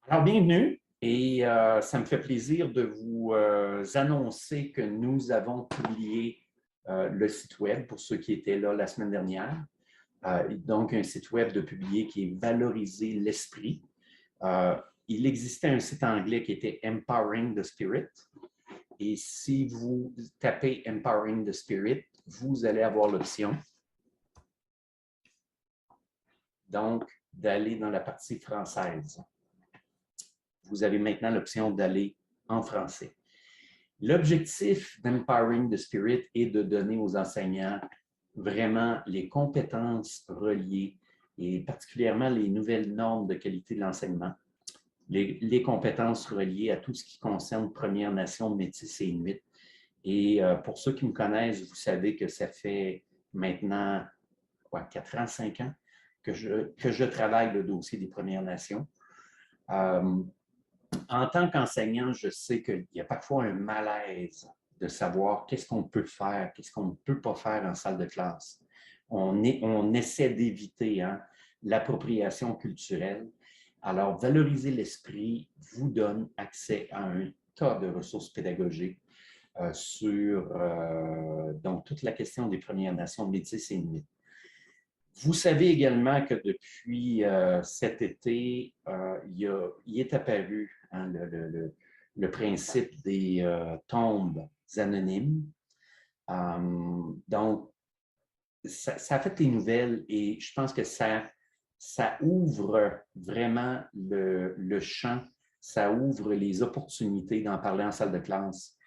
Alors, bienvenue et ça me fait plaisir de vous annoncer que nous avons publié le site web pour ceux qui étaient là la semaine dernière. Donc, un site web de publier qui est Valoriser l'esprit. Il existait un site anglais qui était Empowering the Spirit. Et si vous tapez Empowering the Spirit, vous allez avoir l'option donc d'aller dans la partie française. Vous avez maintenant l'option d'aller en français. L'objectif d'Empowering the Spirit est de donner aux enseignants vraiment les compétences reliées et particulièrement les nouvelles normes de qualité de l'enseignement, les compétences reliées à tout ce qui concerne Premières Nations, Métis et Inuit. Et pour ceux qui me connaissent, vous savez que ça fait maintenant 4 ans, 5 ans que je travaille le dossier des Premières Nations. En tant qu'enseignant, je sais qu'il y a parfois un malaise de savoir qu'est-ce qu'on peut faire, qu'est-ce qu'on ne peut pas faire en salle de classe. On essaie d'éviter l'appropriation culturelle. Alors, valoriser l'esprit vous donne accès à un tas de ressources pédagogiques sur donc, toute la question des Premières Nations, Métis et Inuit. Vous savez également que depuis cet été, il est apparu le principe des tombes anonymes. Donc, ça a fait les nouvelles et je pense que ça ouvre vraiment le champ, ça ouvre les opportunités d'en parler en salle de classe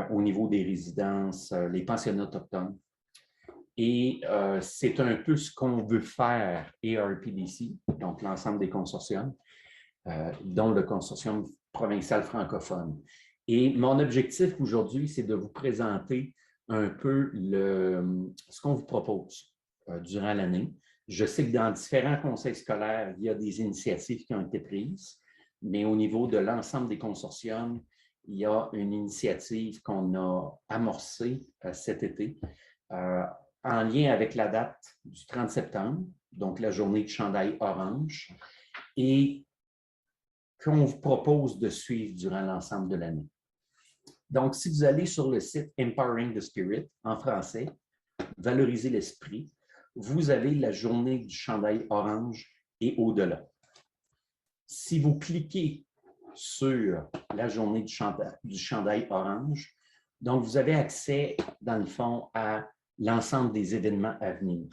au niveau des résidences, les pensionnats autochtones. Et c'est un peu ce qu'on veut faire ARPDC, donc l'ensemble des consortiums, dont le consortium provincial francophone. Et mon objectif aujourd'hui, c'est de vous présenter un peu ce qu'on vous propose durant l'année. Je sais que dans différents conseils scolaires, il y a des initiatives qui ont été prises, mais au niveau de l'ensemble des consortiums, il y a une initiative qu'on a amorcée cet été en lien avec la date du 30 septembre, donc la journée du chandail orange, et qu'on vous propose de suivre durant l'ensemble de l'année. Donc, si vous allez sur le site Empowering the Spirit, en français, Valoriser l'esprit, vous avez la journée du chandail orange et au-delà. Si vous cliquez sur la journée du chandail orange, donc vous avez accès, dans le fond, à l'ensemble des événements à venir.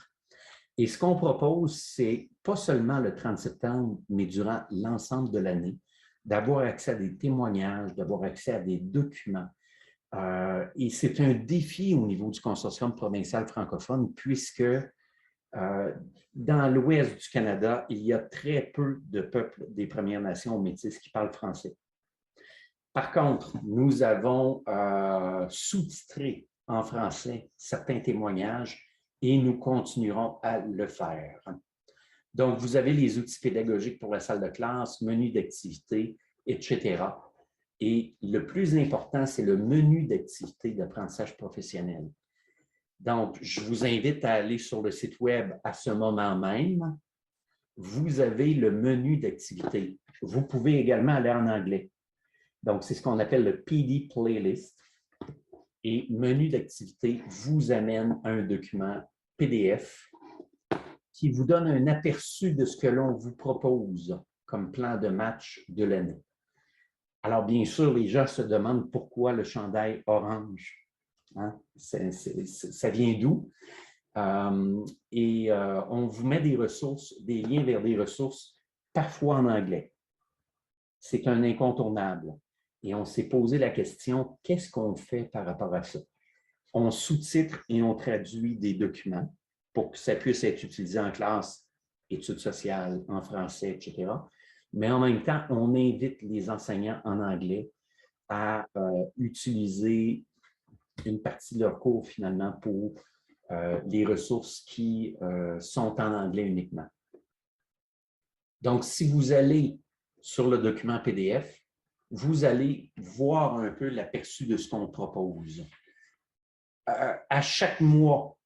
Et ce qu'on propose, c'est pas seulement le 30 septembre, mais durant l'ensemble de l'année, d'avoir accès à des témoignages, d'avoir accès à des documents. Et c'est un défi au niveau du consortium provincial francophone, puisque dans l'ouest du Canada, il y a très peu de peuples des Premières Nations métis qui parlent français. Par contre, nous avons sous-titré en français certains témoignages et nous continuerons à le faire. Donc, vous avez les outils pédagogiques pour la salle de classe, menu d'activité, etc. Et le plus important, c'est le menu d'activité d'apprentissage professionnel. Donc, je vous invite à aller sur le site web à ce moment même. Vous avez le menu d'activité. Vous pouvez également aller en anglais. Donc, c'est ce qu'on appelle le PD Playlist. Et menu d'activité vous amène à un document PDF qui vous donne un aperçu de ce que l'on vous propose comme plan de match de l'année. Alors, bien sûr, les gens se demandent pourquoi le chandail orange. Hein? Ça vient d'où? On vous met des ressources, des liens vers des ressources, parfois en anglais. C'est un incontournable. Et on s'est posé la question, qu'est-ce qu'on fait par rapport à ça? On sous-titre et on traduit des documents pour que ça puisse être utilisé en classe, études sociales, en français, etc. Mais en même temps, on invite les enseignants en anglais à utiliser une partie de leur cours finalement pour les ressources qui sont en anglais uniquement. Donc, si vous allez sur le document PDF, vous allez voir un peu l'aperçu de ce qu'on propose. À chaque mois,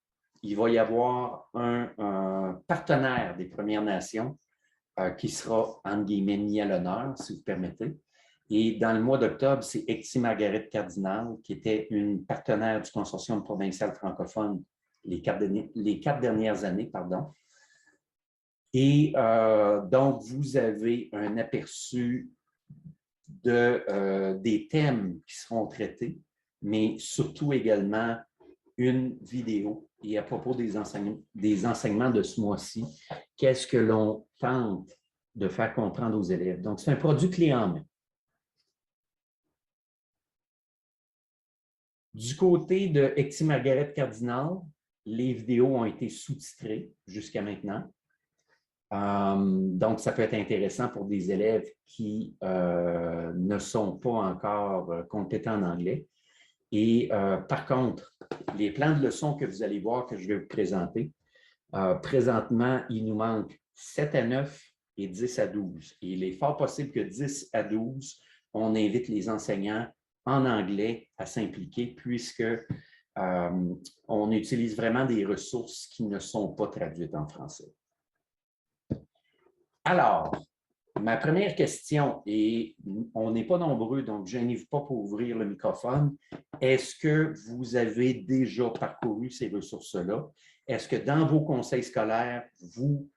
il va y avoir un partenaire des Premières Nations qui sera, entre guillemets, mis à l'honneur, si vous permettez. Et dans le mois d'octobre, c'est Ectie-Margaret Cardinal, qui était une partenaire du Consortium provincial francophone les 4 dernières années, pardon. Et donc, vous avez un aperçu des thèmes qui seront traités, mais surtout également une vidéo. Et à propos des enseignements de ce mois-ci, qu'est-ce que l'on tente de faire comprendre aux élèves? Donc, c'est un produit clé en main. Du côté de Ectie-Margaret Cardinal, les vidéos ont été sous-titrées jusqu'à maintenant. Donc, ça peut être intéressant pour des élèves qui ne sont pas encore compétents en anglais. Et par contre, les plans de leçons que vous allez voir, que je vais vous présenter, présentement, il nous manque 7 à 9 et 10 à 12. Et il est fort possible que 10 à 12, on invite les enseignants en anglais à s'impliquer puisque on utilise vraiment des ressources qui ne sont pas traduites en français. Alors, ma première question, et on n'est pas nombreux, donc je n'arrive pas pour ouvrir le microphone. Est-ce que vous avez déjà parcouru ces ressources-là? Est-ce que dans vos conseils scolaires, vous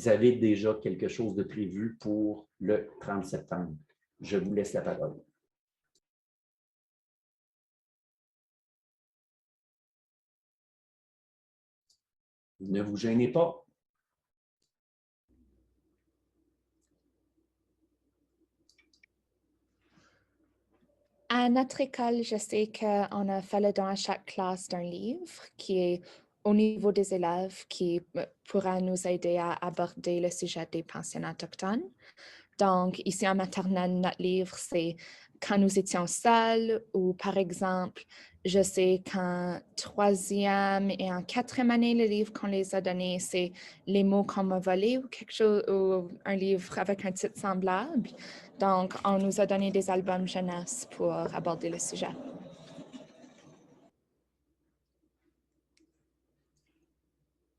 avez déjà quelque chose de prévu pour le 30 septembre? Je vous laisse la parole. Ne vous gênez pas. À notre école, je sais qu'on a fait le don à chaque classe d'un livre qui est au niveau des élèves qui pourra nous aider à aborder le sujet des pensionnats autochtones. Donc, ici en maternelle, notre livre, c'est quand nous étions seuls ou par exemple, je sais qu'en troisième et en quatrième année, le livre qu'on les a donné, c'est Les mots qu'on m'a volés ou quelque chose, ou un livre avec un titre semblable. Donc, on nous a donné des albums jeunesse pour aborder le sujet.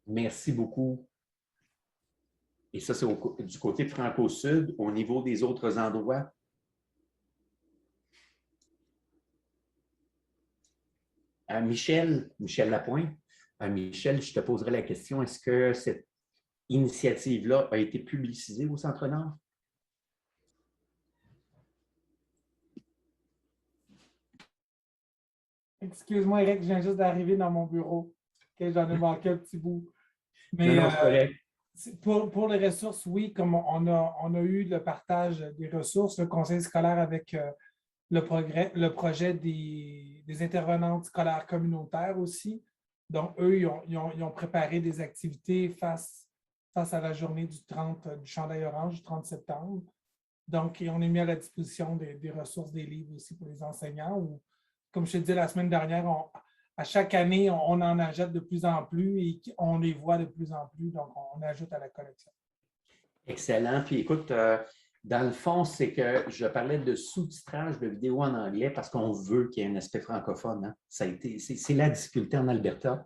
Merci beaucoup. Et ça, c'est du côté franco-sud. Au niveau des autres endroits? Michel Lapointe. Michel, je te poserai la question, est-ce que cette initiative-là a été publicisée au Centre-Nord? Excuse-moi, Eric, je viens juste d'arriver dans mon bureau. Okay, j'en ai manqué un petit bout. Mais non, c'est correct. Pour les ressources, oui, comme on a eu le partage des ressources, le conseil scolaire avec le projet des intervenantes scolaires communautaires aussi. Donc, eux, ils ont préparé des activités face à la journée du chandail orange, du 30 septembre. Donc, on est mis à la disposition des ressources, des livres aussi pour les enseignants. Ou, comme je te disais la semaine dernière, à chaque année, on en ajoute de plus en plus et on les voit de plus en plus. Donc, on ajoute à la collection. Excellent. Puis écoute, dans le fond, c'est que je parlais de sous-titrage de vidéos en anglais parce qu'on veut qu'il y ait un aspect francophone. Hein. C'est la difficulté en Alberta.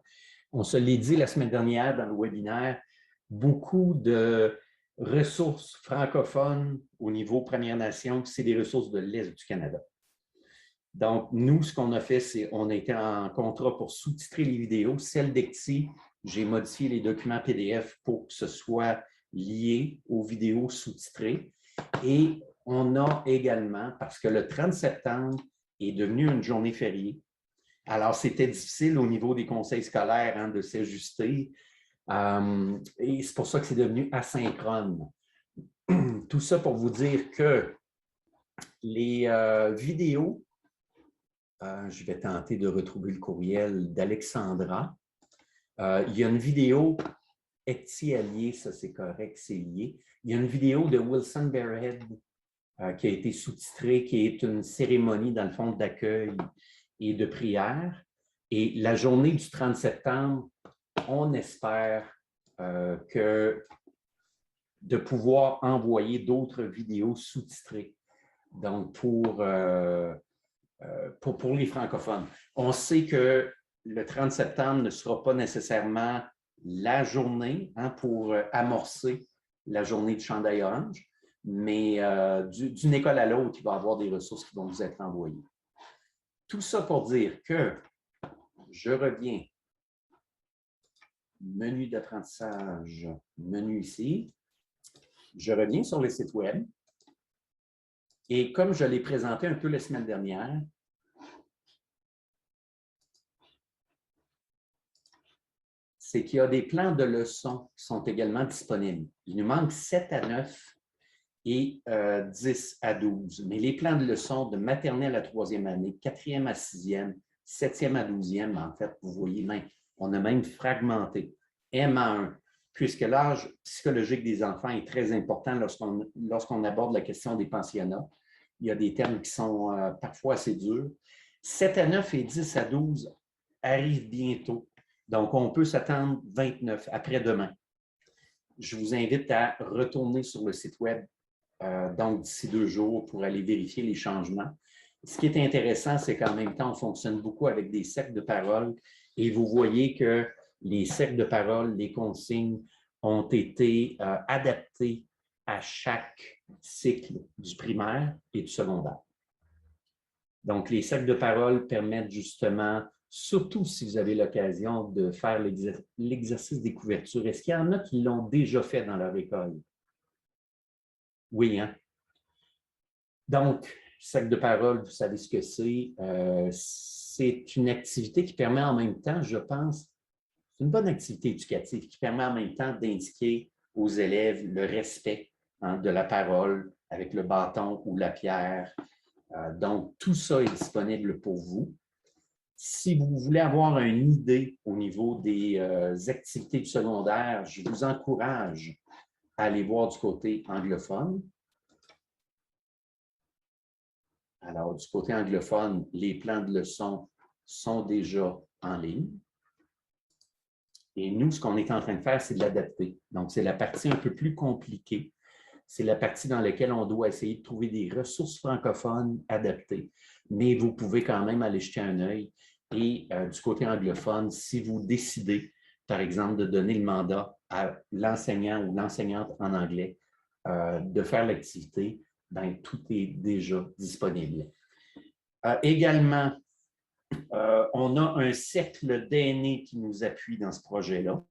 On se l'est dit la semaine dernière dans le webinaire, beaucoup de ressources francophones au niveau Première Nation, c'est des ressources de l'Est du Canada. Donc, nous, ce qu'on a fait, c'est qu'on a été en contrat pour sous-titrer les vidéos. Celle d'Ectie, j'ai modifié les documents PDF pour que ce soit lié aux vidéos sous-titrées. Et on a également, parce que le 30 septembre est devenu une journée fériée, alors c'était difficile au niveau des conseils scolaires hein, de s'ajuster. Et c'est pour ça que c'est devenu asynchrone. Tout ça pour vous dire que les vidéos, je vais tenter de retrouver le courriel d'Alexandra. Il y a une vidéo, Ectie allié, ça c'est correct, c'est lié. Il y a une vidéo de Wilson Bearhead qui a été sous-titrée, qui est une cérémonie dans le fond d'accueil et de prière. Et la journée du 30 septembre, on espère que de pouvoir envoyer d'autres vidéos sous-titrées. Donc, pour les francophones. On sait que le 30 septembre ne sera pas nécessairement la journée hein, pour amorcer la journée du chandail orange, mais d'une école à l'autre, il va y avoir des ressources qui vont vous être envoyées. Tout ça pour dire que je reviens. Menu d'apprentissage, menu ici. Je reviens sur le site web. Et comme je l'ai présenté un peu la semaine dernière, c'est qu'il y a des plans de leçons qui sont également disponibles. Il nous manque 7 à 9 et 10 à 12. Mais les plans de leçons de maternelle à 3e année, 4e à 6e, 7e à 12e, en fait, vous voyez, même, on a même fragmenté. M1, puisque l'âge psychologique des enfants est très important lorsqu'on aborde la question des pensionnats. Il y a des termes qui sont parfois assez durs. 7 à 9 et 10 à 12 arrivent bientôt. Donc, on peut s'attendre 29 après-demain. Je vous invite à retourner sur le site web donc d'ici 2 jours pour aller vérifier les changements. Ce qui est intéressant, c'est qu'en même temps, on fonctionne beaucoup avec des cercles de parole et vous voyez que les cercles de parole, les consignes ont été adaptés à chaque cycle du primaire et du secondaire. Donc, les cercles de parole permettent justement, surtout si vous avez l'occasion de faire l'exercice des couvertures. Est-ce qu'il y en a qui l'ont déjà fait dans leur école? Oui, hein? Donc, cercle de parole, vous savez ce que c'est. C'est une activité qui permet en même temps, je pense, c'est une bonne activité éducative qui permet en même temps d'indiquer aux élèves le respect de la parole avec le bâton ou la pierre. Donc, tout ça est disponible pour vous. Si vous voulez avoir une idée au niveau des activités du secondaire, je vous encourage à aller voir du côté anglophone. Alors, du côté anglophone, les plans de leçons sont déjà en ligne. Et nous, ce qu'on est en train de faire, c'est de l'adapter. Donc, c'est la partie un peu plus compliquée. C'est la partie dans laquelle on doit essayer de trouver des ressources francophones adaptées. Mais vous pouvez quand même aller jeter un œil. Et du côté anglophone, si vous décidez, par exemple, de donner le mandat à l'enseignant ou l'enseignante en anglais de faire l'activité, bien, tout est déjà disponible. Également, on a un cercle d'aînés qui nous appuie dans ce projet-là.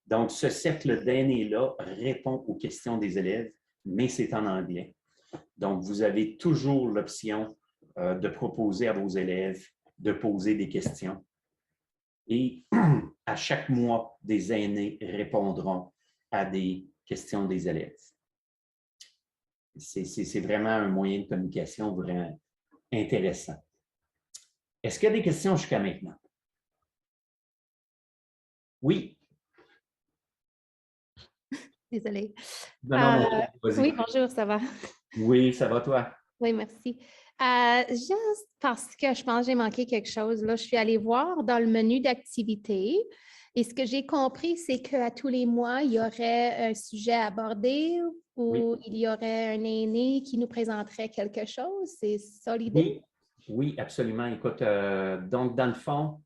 Donc, ce cercle d'aînés-là répond aux questions des élèves, mais c'est en anglais. Donc, vous avez toujours l'option de proposer à vos élèves de poser des questions. Et à chaque mois, des aînés répondront à des questions des élèves. C'est vraiment un moyen de communication vraiment intéressant. Est-ce qu'il y a des questions jusqu'à maintenant? Oui. Désolée. Non, vas-y. Oui, bonjour, ça va? Oui, ça va toi? Oui, merci. Juste parce que je pense que j'ai manqué quelque chose, là, je suis allée voir dans le menu d'activité et ce que j'ai compris, c'est qu'à tous les mois, il y aurait un sujet abordé ou il y aurait un aîné qui nous présenterait quelque chose. C'est ça l'idée? Oui, absolument. Écoute, donc dans le fond,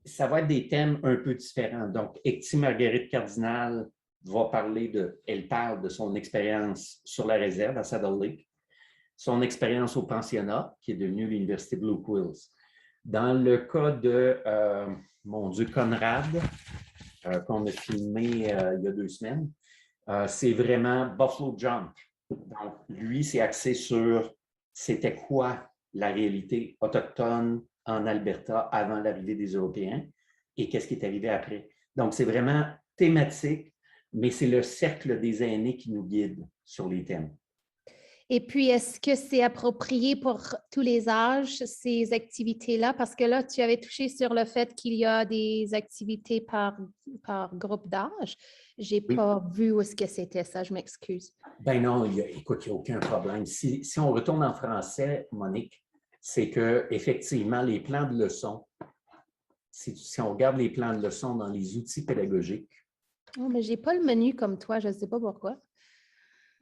ça va être des thèmes un peu différents. Donc, Ecti Marguerite Cardinal elle parle de son expérience sur la réserve à Saddle Lake, son expérience au pensionnat, qui est devenu l'Université Blue Quills. Dans le cas de, mon Dieu, Conrad, qu'on a filmé il y a 2 semaines, c'est vraiment Buffalo Jump. Donc, lui, c'est axé sur c'était quoi la réalité autochtone en Alberta avant l'arrivée des Européens et qu'est-ce qui est arrivé après. Donc, c'est vraiment thématique, mais c'est le cercle des aînés qui nous guide sur les thèmes. Et puis, est-ce que c'est approprié pour tous les âges, ces activités-là? Parce que là, tu avais touché sur le fait qu'il y a des activités par groupe d'âge. Je n'ai pas vu où est-ce que c'était ça, je m'excuse. Ben non, écoute, il n'y a aucun problème. Si on retourne en français, Monique, c'est qu'effectivement, les plans de leçons, si on regarde les plans de leçons dans les outils pédagogiques. Oh, mais je n'ai pas le menu comme toi, je ne sais pas pourquoi.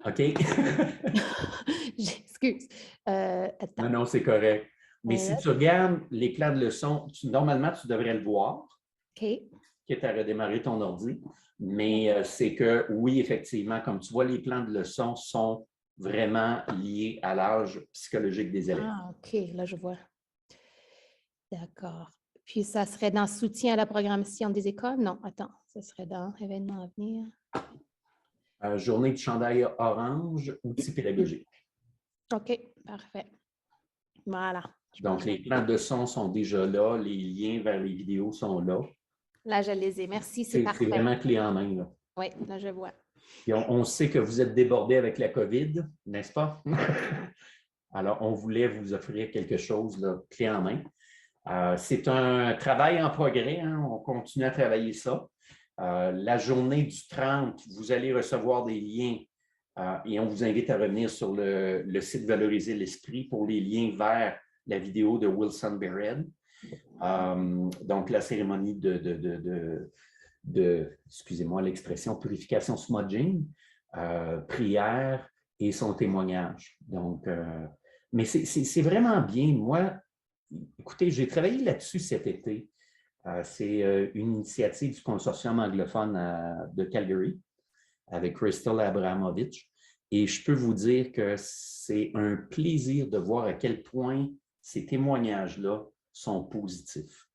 OK. J'excuse. Attends. Non, c'est correct. Mais si tu regardes les plans de leçons, normalement, tu devrais le voir. OK. quitte à redémarrer ton ordi. Mais c'est que, oui, effectivement, comme tu vois, les plans de leçons sont vraiment liés à l'âge psychologique des élèves. Ah, OK, là, je vois. D'accord. Puis, ça serait dans soutien à la programmation des écoles? Non, attends, ça serait dans événements à venir. Journée de chandail orange, outils pédagogiques. OK, parfait. Voilà. Donc, les plans de son sont déjà là, les liens vers les vidéos sont là. Là, je les ai. Merci, c'est C'est parfait. vraiment clé en main, là. Oui, là, je vois. Puis on sait que vous êtes débordés avec la COVID, n'est-ce pas? Alors, on voulait vous offrir quelque chose là, clé en main. C'est un travail en progrès, hein? On continue à travailler ça. La journée du 30, vous allez recevoir des liens et on vous invite à revenir sur le site Valoriser l'esprit pour les liens vers la vidéo de Wilson Bered. Donc, la cérémonie excusez-moi l'expression, purification smudging, prière et son témoignage. Donc, mais c'est vraiment bien. Moi, écoutez, j'ai travaillé là-dessus cet été. C'est une initiative du consortium anglophone de Calgary avec Crystal Abramovich. Et je peux vous dire que c'est un plaisir de voir à quel point ces témoignages-là sont positifs.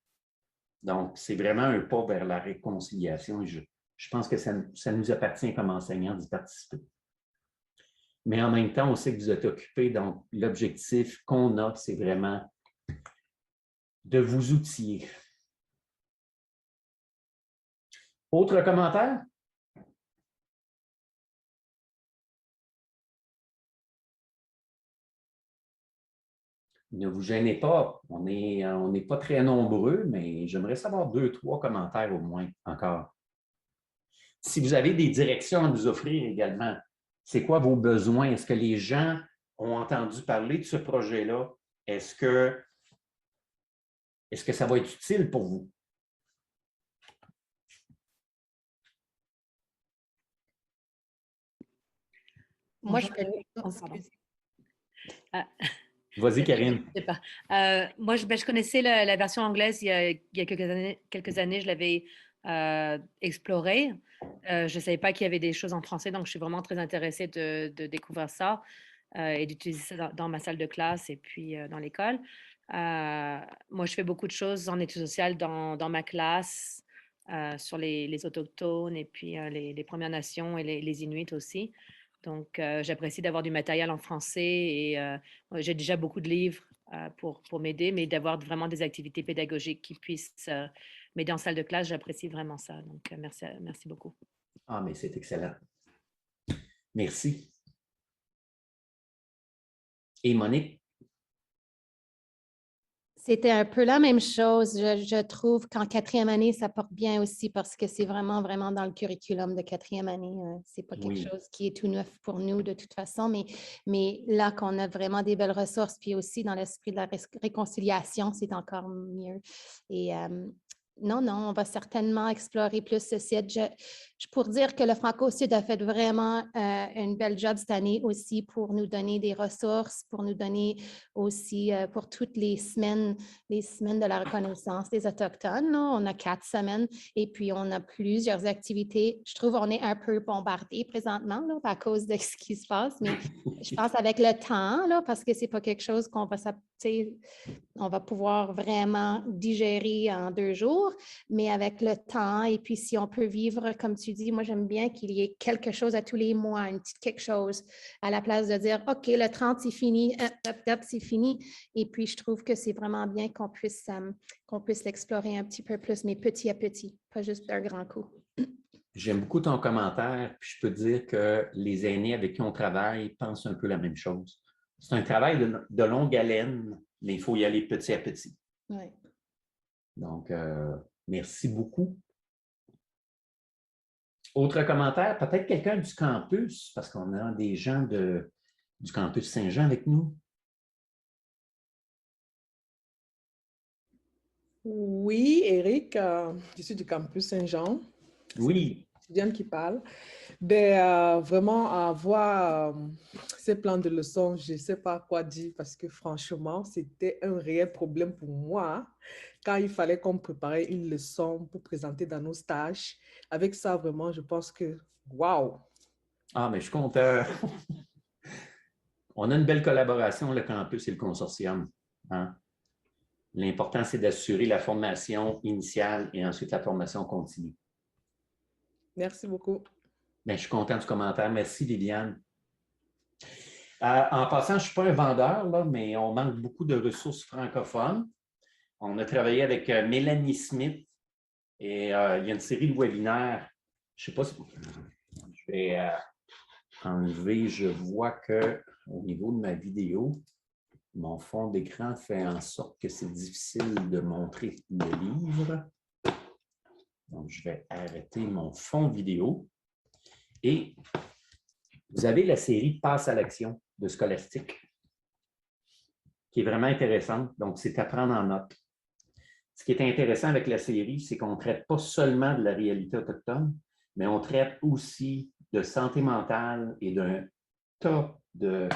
Donc, c'est vraiment un pas vers la réconciliation et je pense que ça nous appartient comme enseignants d'y participer. Mais en même temps, on sait que vous êtes occupés, donc l'objectif qu'on a, c'est vraiment de vous outiller. Autre commentaire? Ne vous gênez pas, on n'est pas très nombreux, mais j'aimerais savoir 2-3 commentaires au moins encore. Si vous avez des directions à nous offrir également, c'est quoi vos besoins? Est-ce que les gens ont entendu parler de ce projet-là? Est-ce que ça va être utile pour vous? Moi, je peux... Vas-y, Karine. Je sais pas. Moi, je connaissais la version anglaise il y a quelques années. Je l'avais explorée. Je ne savais pas qu'il y avait des choses en français, donc je suis vraiment très intéressée de découvrir ça et d'utiliser ça dans ma salle de classe et puis dans l'école. Moi, je fais beaucoup de choses en études sociales dans ma classe sur les Autochtones et puis les Premières Nations et les Inuits aussi. Donc, j'apprécie d'avoir du matériel en français et j'ai déjà beaucoup de livres pour m'aider, mais d'avoir vraiment des activités pédagogiques qui puissent m'aider en salle de classe, j'apprécie vraiment ça. Donc, merci beaucoup. Ah, mais c'est excellent. Merci. Et Monique? C'était un peu la même chose. Je trouve qu'en quatrième année, ça porte bien aussi parce que c'est vraiment, vraiment dans le curriculum de quatrième année. C'est pas quelque chose qui est tout neuf pour nous de toute façon, mais là qu'on a vraiment des belles ressources, puis aussi dans l'esprit de la réconciliation, c'est encore mieux. Et non, on va certainement explorer plus ce site. Je pourrais dire que le Franco-Sud a fait vraiment une belle job cette année aussi pour nous donner des ressources, pour nous donner aussi pour toutes les semaines de la reconnaissance des Autochtones. Là. On a 4 semaines et puis on a plusieurs activités. Je trouve qu'on est un peu bombardé présentement là, à cause de ce qui se passe, mais je pense avec le temps, là, parce que ce n'est pas quelque chose qu'on va on va pouvoir vraiment digérer en 2 jours, mais avec le temps, et puis si on peut vivre, comme tu dis, moi j'aime bien qu'il y ait quelque chose à tous les mois, une petite quelque chose, à la place de dire, OK, le 30, c'est fini, c'est fini. Et puis je trouve que c'est vraiment bien qu'on puisse l'explorer un petit peu plus, mais petit à petit, pas juste d'un grand coup. J'aime beaucoup ton commentaire, puis je peux dire que les aînés avec qui on travaille pensent un peu la même chose. C'est un travail de longue haleine, mais il faut y aller petit à petit. Oui. Donc, merci beaucoup. Autre commentaire, peut-être quelqu'un du campus, parce qu'on a des gens du campus Saint-Jean avec nous. Oui, Eric, je suis du campus Saint-Jean. Oui. Étudiante qui parle. Vraiment, avoir ces plans de leçons, je ne sais pas quoi dire parce que franchement, c'était un réel problème pour moi. quand il fallait qu'on prépare une leçon pour présenter dans nos stages. Avec ça, vraiment, je pense que, waouh! Ah, mais je suis content. On a une belle collaboration, le campus et le consortium. Hein? L'important, c'est d'assurer la formation initiale et ensuite la formation continue. Merci beaucoup. Bien, je suis content du commentaire. Merci, Viviane. En passant, je ne suis pas un vendeur, là, mais on manque beaucoup de ressources francophones. On a travaillé avec Mélanie Smith et il y a une série de webinaires. Je ne sais pas si je vais enlever. Je vois qu'au niveau de ma vidéo, mon fond d'écran fait en sorte que c'est difficile de montrer le livre. Donc, je vais arrêter mon fond vidéo. Et vous avez la série Passe à l'action de Scholastic, qui est vraiment intéressante. Donc, c'est à prendre en note. Ce qui est intéressant avec la série, c'est qu'on ne traite pas seulement de la réalité autochtone, mais on traite aussi de santé mentale et d'un tas de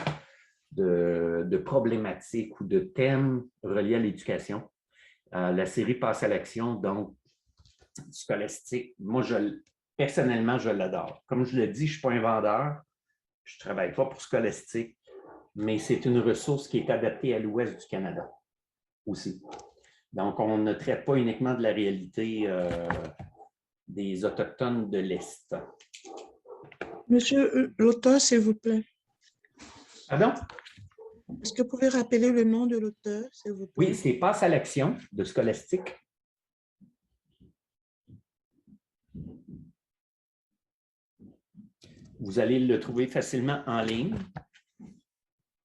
problématiques ou de thèmes reliés à l'éducation. La série Passe à l'action, donc Scholastic, moi, personnellement, je l'adore. Comme je le dis, je ne suis pas un vendeur, je ne travaille pas pour Scholastic, mais c'est une ressource qui est adaptée à l'ouest du Canada aussi. Donc, on ne traite pas uniquement de la réalité des Autochtones de l'Est. Monsieur l'auteur, s'il vous plaît. Pardon? Est-ce que vous pouvez rappeler le nom de l'auteur, s'il vous plaît? Oui, c'est Passe à l'action de Scholastic. Vous allez le trouver facilement en ligne.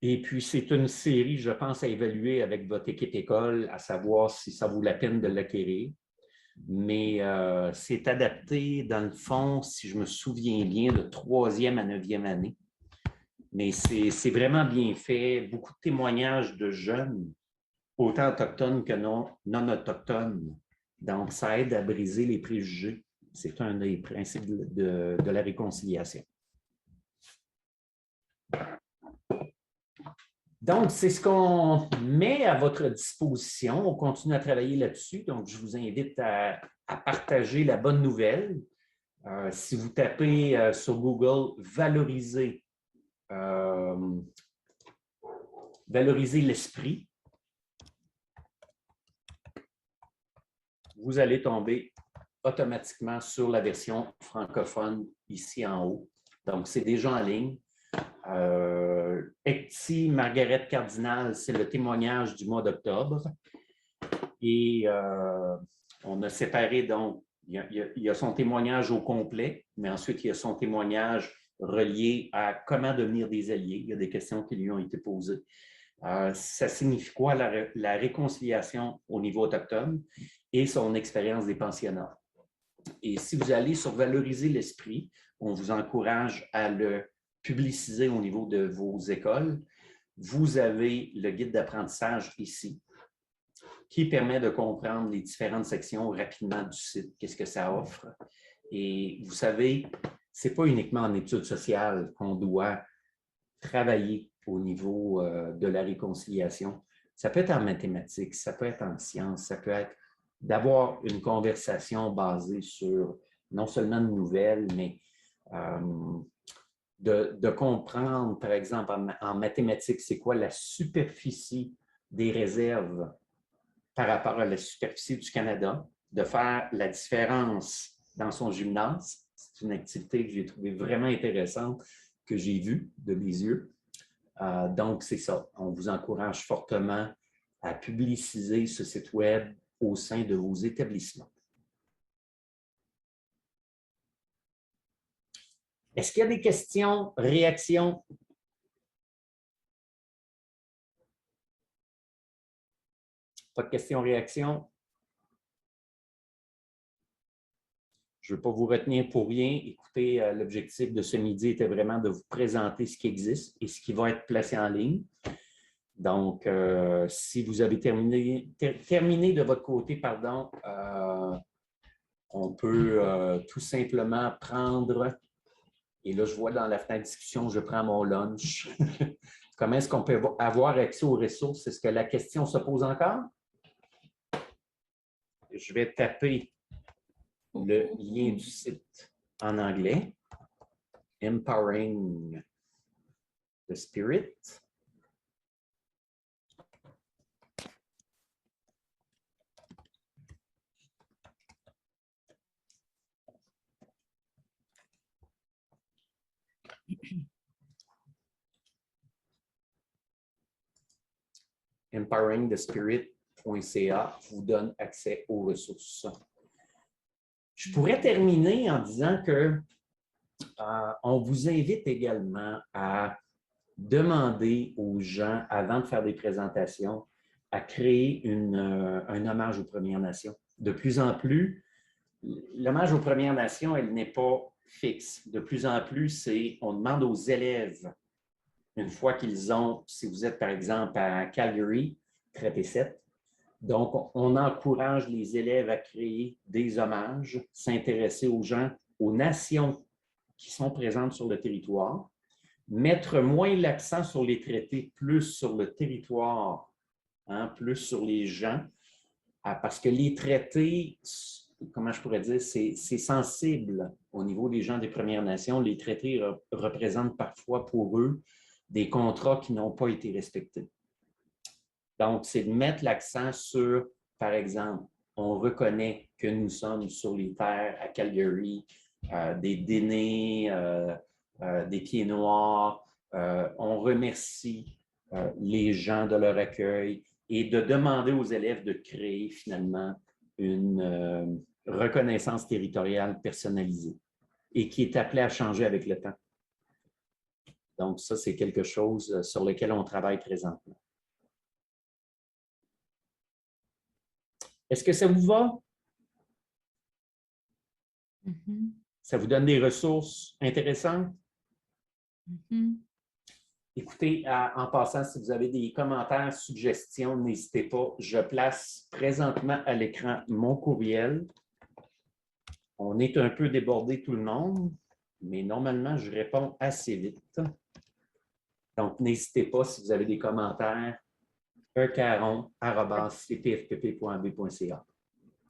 Et puis, c'est une série, je pense, à évaluer avec votre équipe école, à savoir si ça vaut la peine de l'acquérir. Mais c'est adapté, dans le fond, si je me souviens bien, de 3e à 9e année. Mais c'est vraiment bien fait. Beaucoup de témoignages de jeunes, autant autochtones que non autochtones. Donc, ça aide à briser les préjugés. C'est un des principes de la réconciliation. Donc, c'est ce qu'on met à votre disposition. On continue à travailler là-dessus. Donc, je vous invite à partager la bonne nouvelle. Si vous tapez sur Google « valoriser l'esprit », vous allez tomber automatiquement sur la version francophone ici en haut. Donc, c'est déjà en ligne. Ecti Margaret Cardinal, c'est le témoignage du mois d'octobre. Et on a séparé, donc, il y a son témoignage au complet, mais ensuite, il y a son témoignage relié à comment devenir des alliés. Il y a des questions qui lui ont été posées. Ça signifie quoi la réconciliation au niveau autochtone et son expérience des pensionnats. Et si vous allez sur Valoriser l'esprit, on vous encourage à le publiciser au niveau de vos écoles. Vous avez le guide d'apprentissage ici, qui permet de comprendre les différentes sections rapidement du site, qu'est-ce que ça offre. Et vous savez, ce n'est pas uniquement en études sociales qu'on doit travailler au niveau de la réconciliation. Ça peut être en mathématiques, ça peut être en sciences, ça peut être d'avoir une conversation basée sur non seulement de nouvelles, mais de comprendre, par exemple, en mathématiques, c'est quoi la superficie des réserves par rapport à la superficie du Canada, de faire la différence dans son gymnase. C'est une activité que j'ai trouvée vraiment intéressante, que j'ai vue de mes yeux. Donc, c'est ça. On vous encourage fortement à publiciser ce site web au sein de vos établissements. Est-ce qu'il y a des questions, réactions? Pas de questions, réactions? Je ne veux pas vous retenir pour rien. Écoutez, l'objectif de ce midi était vraiment de vous présenter ce qui existe et ce qui va être placé en ligne. Donc, si vous avez terminé de votre côté, pardon, on peut tout simplement prendre, et là, je vois dans la fenêtre de discussion, je prends mon lunch. Comment est-ce qu'on peut avoir accès aux ressources? Est-ce que la question se pose encore? je vais taper le lien du site en anglais. Empowering the Spirit. Empoweringthespirit.ca vous donne accès aux ressources. Je pourrais terminer en disant que on vous invite également à demander aux gens, avant de faire des présentations, à créer un hommage aux Premières Nations. De plus en plus, l'hommage aux Premières Nations, elle n'est pas fixe. De plus en plus, on demande aux élèves, une fois qu'ils ont, si vous êtes par exemple à Calgary, traité 7, donc on encourage les élèves à créer des hommages, s'intéresser aux gens, aux nations qui sont présentes sur le territoire, mettre moins l'accent sur les traités, plus sur le territoire, hein, plus sur les gens, parce que les traités, comment je pourrais dire, c'est sensible au niveau des gens des Premières Nations. Les traités représentent parfois pour eux des contrats qui n'ont pas été respectés. Donc, c'est de mettre l'accent sur, par exemple, on reconnaît que nous sommes sur les terres à Calgary, des Dénés, des Pieds Noirs. On remercie les gens de leur accueil et de demander aux élèves de créer finalement une reconnaissance territoriale personnalisée et qui est appelée à changer avec le temps. Donc, ça, c'est quelque chose sur lequel on travaille présentement. Est-ce que ça vous va? Mhm. Ça vous donne des ressources intéressantes? Mhm. Écoutez, en passant, si vous avez des commentaires, suggestions, n'hésitez pas. Je place présentement à l'écran mon courriel. On est un peu débordé tout le monde, mais normalement, je réponds assez vite. Donc, n'hésitez pas si vous avez des commentaires, ecaron@cpfpp.ab.ca.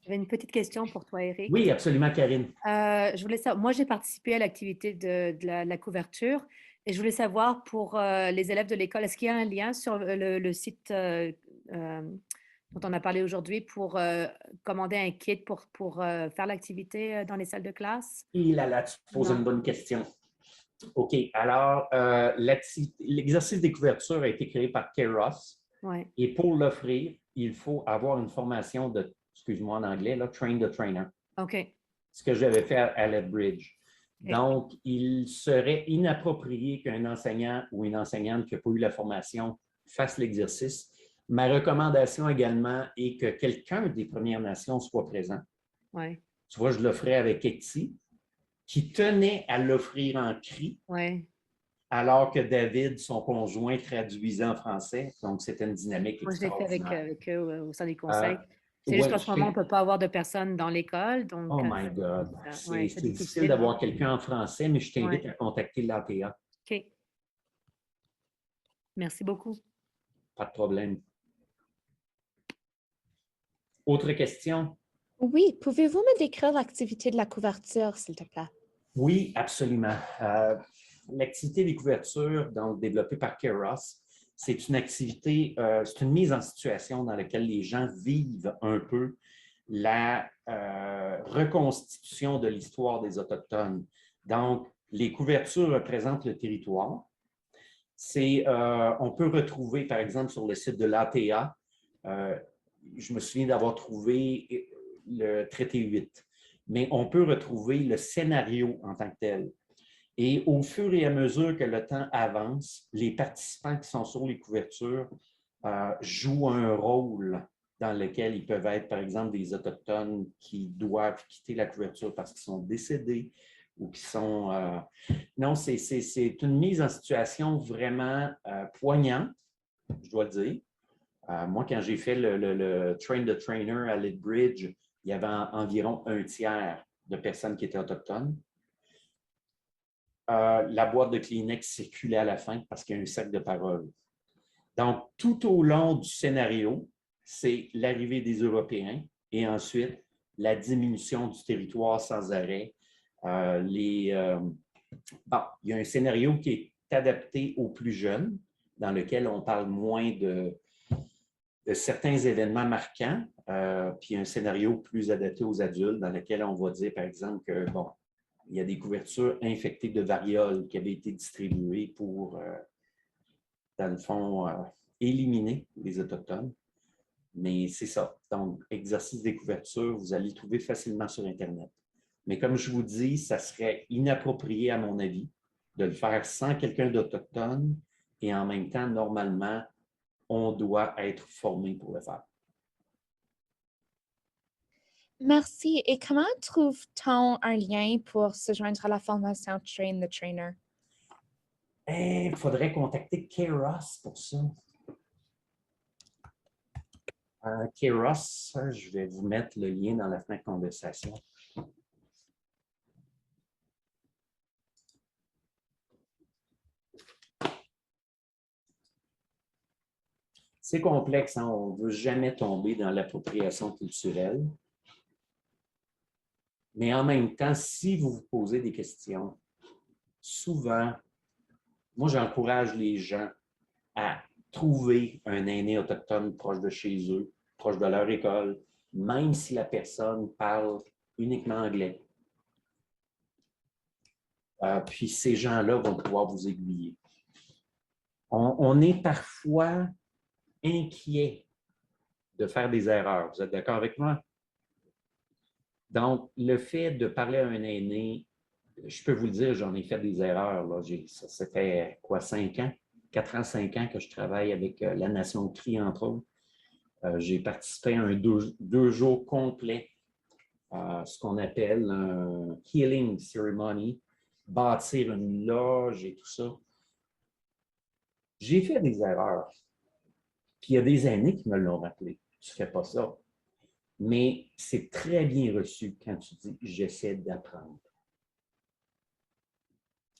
J'avais une petite question pour toi, Éric. Oui, absolument, Karine. Je voulais savoir, moi, j'ai participé à l'activité de la couverture et je voulais savoir pour les élèves de l'école, est-ce qu'il y a un lien sur le site dont on a parlé aujourd'hui pour commander un kit pour faire l'activité dans les salles de classe? Et là, tu poses une bonne question. OK. Alors, l'exercice des couvertures a été créé par Kairos. Ouais. Et pour l'offrir, il faut avoir une formation de, excuse-moi en anglais, là, train the trainer. OK. Ce que j'avais fait à Lethbridge. Okay. Donc, il serait inapproprié qu'un enseignant ou une enseignante qui n'a pas eu la formation fasse l'exercice. Ma recommandation également est que quelqu'un des Premières Nations soit présent. Ouais. Tu vois, je l'offrais avec Eti, qui tenait à l'offrir en cri, ouais. alors que David, son conjoint, traduisait en français. Donc, c'était une dynamique extraordinaire. Moi, je l'ai fait avec eux au sein des conseils. C'est ouais, juste qu'en ce moment, on ne peut pas avoir de personnes dans l'école. Donc, oh my God! ouais, c'est difficile d'avoir quelqu'un en français, mais je t'invite ouais. à contacter l'APA. OK. Merci beaucoup. Pas de problème. Autre question? Oui, pouvez-vous me décrire l'activité de la couverture, s'il te plaît? Oui, absolument. L'activité des couvertures, donc développée par Kairos, c'est une activité, c'est une mise en situation dans laquelle les gens vivent un peu la reconstitution de l'histoire des Autochtones. Donc, les couvertures représentent le territoire. On peut retrouver, par exemple, sur le site de l'ATA, je me souviens d'avoir trouvé le traité 8, mais on peut retrouver le scénario en tant que tel. Et au fur et à mesure que le temps avance, les participants qui sont sur les couvertures jouent un rôle dans lequel ils peuvent être, par exemple, des Autochtones qui doivent quitter la couverture parce qu'ils sont décédés ou qui sont... Non, c'est une mise en situation vraiment poignante, je dois le dire. Moi, quand j'ai fait le Train the Trainer à Lethbridge, il y avait environ un tiers de personnes qui étaient autochtones. La boîte de Kleenex circulait à la fin parce qu'il y a un sac de parole. Donc, tout au long du scénario, c'est l'arrivée des Européens, Et ensuite, la diminution du territoire sans arrêt. Il y a un scénario qui est adapté aux plus jeunes, dans lequel on parle moins de certains événements marquants, puis un scénario plus adapté aux adultes, dans lequel on va dire, par exemple, que, il y a des couvertures infectées de variole qui avaient été distribuées pour, dans le fond, éliminer les Autochtones. Mais c'est ça. Donc, exercice des couvertures, vous allez le trouver facilement sur Internet. Mais comme je vous dis, ça serait inapproprié, à mon avis, de le faire sans quelqu'un d'autochtone et en même temps, normalement, on doit être formé pour le faire. Merci. Et comment trouve-t-on un lien pour se joindre à la formation Train the Trainer? Il faudrait contacter Kairos pour ça. Kairos, je vais vous mettre le lien dans la fenêtre conversation. C'est complexe, hein? On ne veut jamais tomber dans l'appropriation culturelle. Mais en même temps, si vous vous posez des questions, souvent, moi, j'encourage les gens à trouver un aîné autochtone proche de chez eux, proche de leur école, même si la personne parle uniquement anglais. Puis ces gens-là vont pouvoir vous aiguiller. On est parfois inquiet de faire des erreurs. Vous êtes d'accord avec moi? Donc, le fait de parler à un aîné, je peux vous le dire, j'en ai fait des erreurs. Là. Ça fait quoi, 5 ans? 4 ans, 5 ans que je travaille avec la Nation Cri, entre autres. J'ai participé à un 2 jours complet, ce qu'on appelle un healing ceremony, bâtir une loge et tout ça. J'ai fait des erreurs. Puis il y a des aînés qui me l'ont rappelé. Tu ne fais pas ça. Mais c'est très bien reçu quand tu dis « j'essaie d'apprendre ».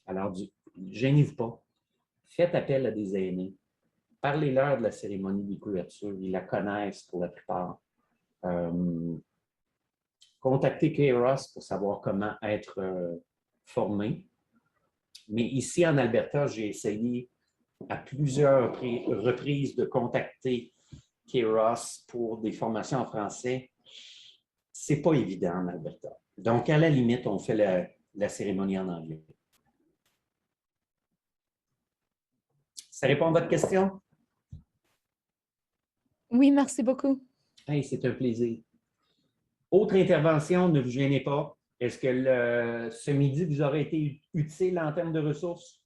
Alors, gênez-vous pas. Faites appel à des aînés. Parlez-leur de la cérémonie des couvertures. Ils la connaissent pour la plupart. Contactez Kairos pour savoir comment être formé. Mais ici, en Alberta, j'ai essayé à plusieurs reprises de contacter Kairos pour des formations en français. Ce n'est pas évident en Alberta. Donc, à la limite, on fait la cérémonie en anglais. Ça répond à votre question? Oui, merci beaucoup. Hey, c'est un plaisir. Autre intervention, ne vous gênez pas. Est-ce que ce midi vous aurait été utile en termes de ressources?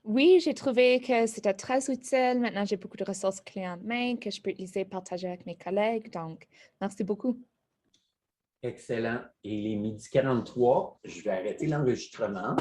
Oui, j'ai trouvé que c'était très utile. Maintenant, j'ai beaucoup de ressources clés en main que je peux utiliser et partager avec mes collègues. Donc, merci beaucoup. Excellent. Et il est 12h43. Je vais arrêter l'enregistrement.